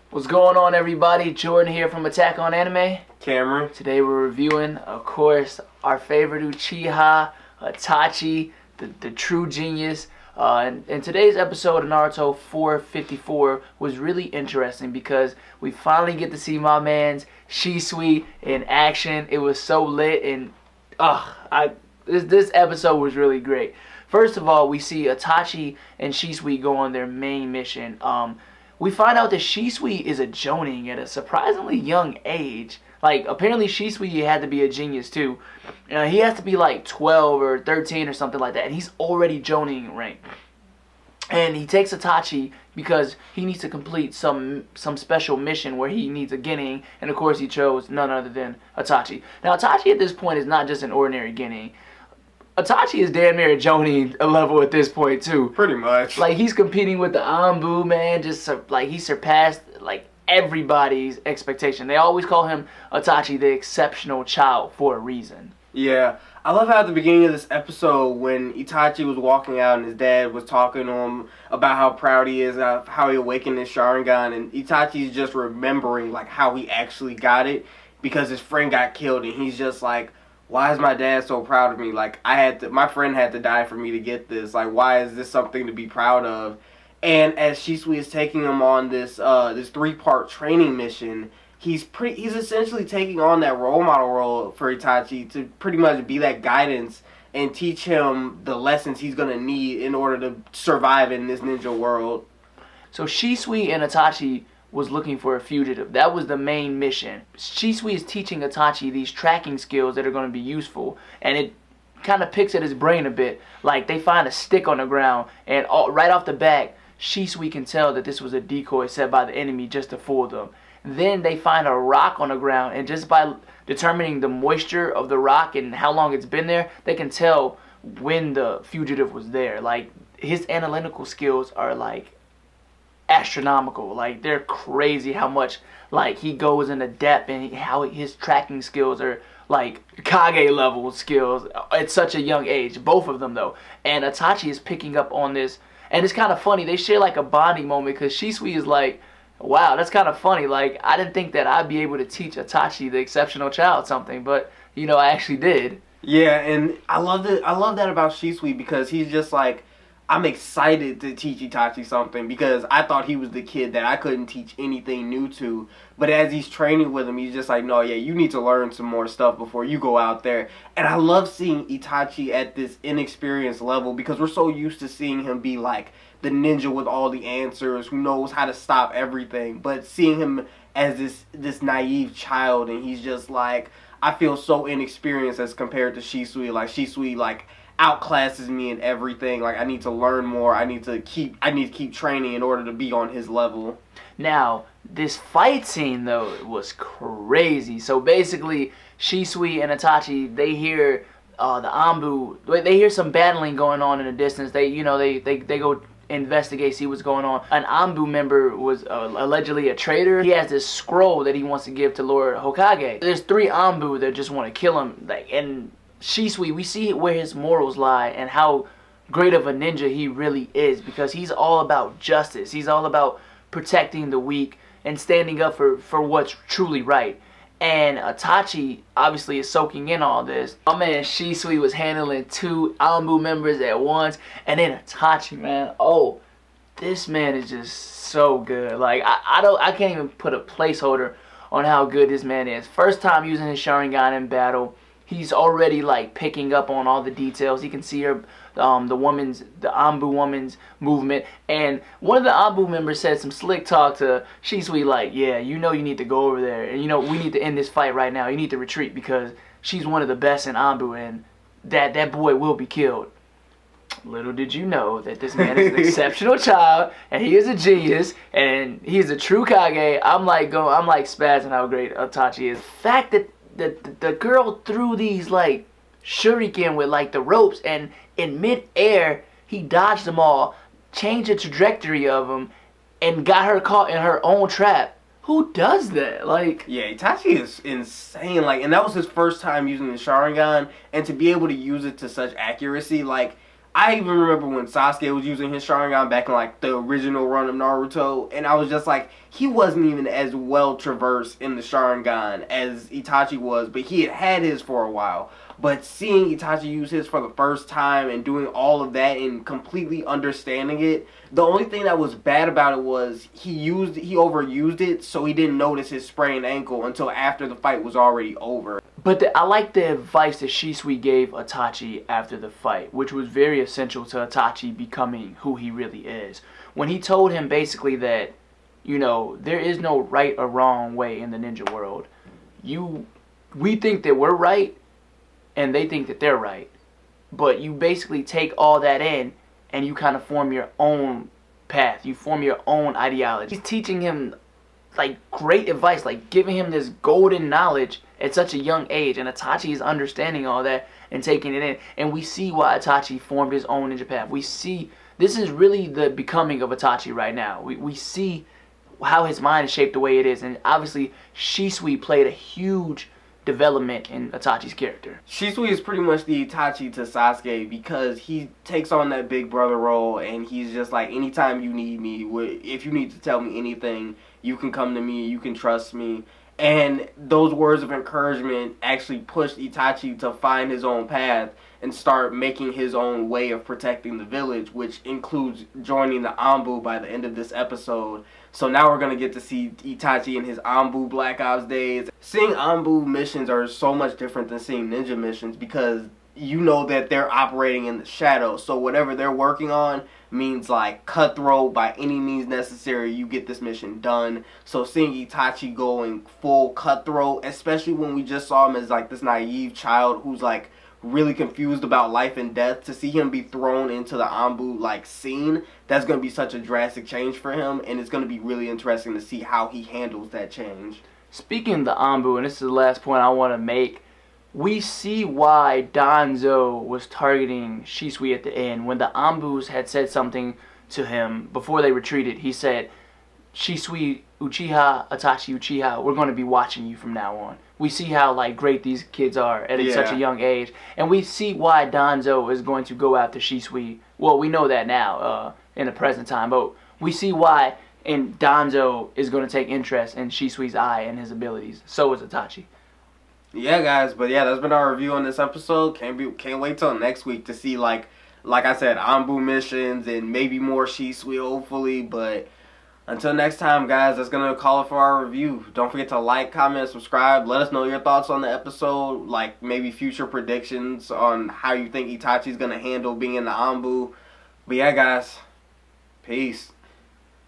What's going on, everybody? Jordan here from Attack on Anime. Cameron. Today we're reviewing, of course, our favorite Uchiha, Itachi, the true genius. And today's episode of Naruto 454 was really interesting because we finally get to see my man's Shisui in action. It was so lit, and this episode was really great. First of all, we see Itachi and Shisui go on their main mission. We find out that Shisui is a Jonin at a surprisingly young age. Like, apparently Shisui had to be a genius too. He has to be like 12 or 13 or something like that, and he's already Jonin rank. And he takes Itachi because he needs to complete some special mission where he needs a Genin, and of course he chose none other than Itachi. Now Itachi at this point is not just an ordinary Genin. Itachi is damn near a Jonin level at this point too. Pretty much. Like, he's competing with the ANBU, man. Just like, he surpassed like everybody's expectation. They always call him Itachi the exceptional child for a reason. Yeah. I love how at the beginning of this episode when Itachi was walking out and his dad was talking to him about how proud he is of how he awakened his Sharingan, and Itachi's just remembering like how he actually got it because his friend got killed, and he's just like, why is my dad so proud of me? Like, my friend had to die for me to get this. Like, why is this something to be proud of? And as Shisui is taking him on this 3-part training mission, he's essentially taking on that role model role for Itachi to pretty much be that guidance and teach him the lessons he's gonna need in order to survive in this ninja world. So Shisui and Itachi was looking for a fugitive. That was the main mission. Shisui is teaching Itachi these tracking skills that are going to be useful, and it kind of picks at his brain a bit. Like, they find a stick on the ground, and right off the bat, Shisui can tell that this was a decoy set by the enemy just to fool them. Then they find a rock on the ground, and just by determining the moisture of the rock and how long it's been there, they can tell when the fugitive was there. Like, his analytical skills are like astronomical. Like, they're crazy how much like he goes into depth, and how his tracking skills are like Kage level skills at such a young age, both of them though. And Itachi is picking up on this, and it's kind of funny. They share like a bonding moment because Shisui is like, wow, that's kind of funny. Like, I didn't think that I'd be able to teach Itachi the exceptional child something, but I actually did. Yeah, and I love that about Shisui because he's just like, I'm excited to teach Itachi something because I thought he was the kid that I couldn't teach anything new to. But as he's training with him, he's just like, no, yeah, you need to learn some more stuff before you go out there. And I love seeing Itachi at this inexperienced level because we're so used to seeing him be like the ninja with all the answers, who knows how to stop everything. But seeing him as this naive child, and he's just like, I feel so inexperienced as compared to Shisui. Like, Shisui, like, outclasses me in everything. Like, I need to learn more. I need to keep training in order to be on his level. Now, this fight scene though was crazy. So basically, Shisui and Itachi, they hear the ANBU. They hear some battling going on in the distance. They go investigate, see what's going on. An ANBU member was allegedly a traitor. He has this scroll that he wants to give to Lord Hokage. There's 3 ANBU that just want to kill him. And Shisui, we see where his morals lie and how great of a ninja he really is, because he's all about justice. He's all about protecting the weak and standing up for what's truly right. And Itachi obviously is soaking in all this. My man Shisui was handling 2 ANBU members at once, and then Itachi, man, oh, this man is just so good. Like, I can't even put a placeholder on how good this man is. First time using his Sharingan in battle. He's already like picking up on all the details. He can see her, the ANBU woman's movement. And one of the ANBU members said some slick talk to Shisui, like, yeah, you need to go over there, and we need to end this fight right now. You need to retreat because she's one of the best in ANBU, and that boy will be killed. Little did you know that this man is an exceptional child, and he is a genius, and he is a true Kage. I'm like spazzing how great Itachi is. The fact that the girl threw these like shuriken with like the ropes, and in mid-air he dodged them all, changed the trajectory of them, and got her caught in her own trap. Who does that? Like, yeah, Itachi is insane. Like, and that was his first time using the Sharingan, and to be able to use it to such accuracy, like, I even remember when Sasuke was using his Sharingan back in like the original run of Naruto, and I was just like, he wasn't even as well traversed in the Sharingan as Itachi was, but he had had his for a while. But seeing Itachi use his for the first time and doing all of that and completely understanding it, the only thing that was bad about it was he overused it, so he didn't notice his sprained ankle until after the fight was already over. But I like the advice that Shisui gave Itachi after the fight, which was very essential to Itachi becoming who he really is. When he told him basically that, you know, there is no right or wrong way in the ninja world. We think that we're right, and they think that they're right. But you basically take all that in, and you kind of form your own path. You form your own ideology. He's teaching him, like, great advice, like, giving him this golden knowledge at such a young age. And Itachi is understanding all that and taking it in. And we see why Itachi formed his own ninja path. We see, this is really the becoming of Itachi right now. We see how his mind is shaped the way it is. And obviously, Shisui played a huge development in Itachi's character. Shisui is pretty much the Itachi to Sasuke because he takes on that big brother role, and he's just like, anytime you need me, if you need to tell me anything, you can come to me, you can trust me. And those words of encouragement actually pushed Itachi to find his own path and start making his own way of protecting the village, which includes joining the ANBU by the end of this episode. So now we're going to get to see Itachi in his ANBU Black Ops days. Seeing ANBU missions are so much different than seeing ninja missions because you know that they're operating in the shadows. So whatever they're working on means like cutthroat by any means necessary. You get this mission done. So seeing Itachi going full cutthroat, especially when we just saw him as like this naive child who's like really confused about life and death, to see him be thrown into the ANBU like scene, that's going to be such a drastic change for him, and it's going to be really interesting to see how he handles that change. Speaking of the ANBU, and this is the last point I want to make, we see why Danzo was targeting Shisui at the end. When the ANBUs had said something to him before they retreated, he said, Shisui Uchiha, Itachi Uchiha, we're going to be watching you from now on. We see how like great these kids are at such a young age, and we see why Danzo is going to go after Shisui. Well, we know that now in the present time, but we see why, and Danzo is going to take interest in Shisui's eye and his abilities. So is Itachi. Yeah, guys, but yeah, that's been our review on this episode. Can't wait till next week to see like I said, ANBU missions and maybe more Shisui, hopefully. But until next time, guys, that's going to call it for our review. Don't forget to like, comment, subscribe. Let us know your thoughts on the episode, like maybe future predictions on how you think Itachi's going to handle being in the ANBU. But yeah, guys, peace.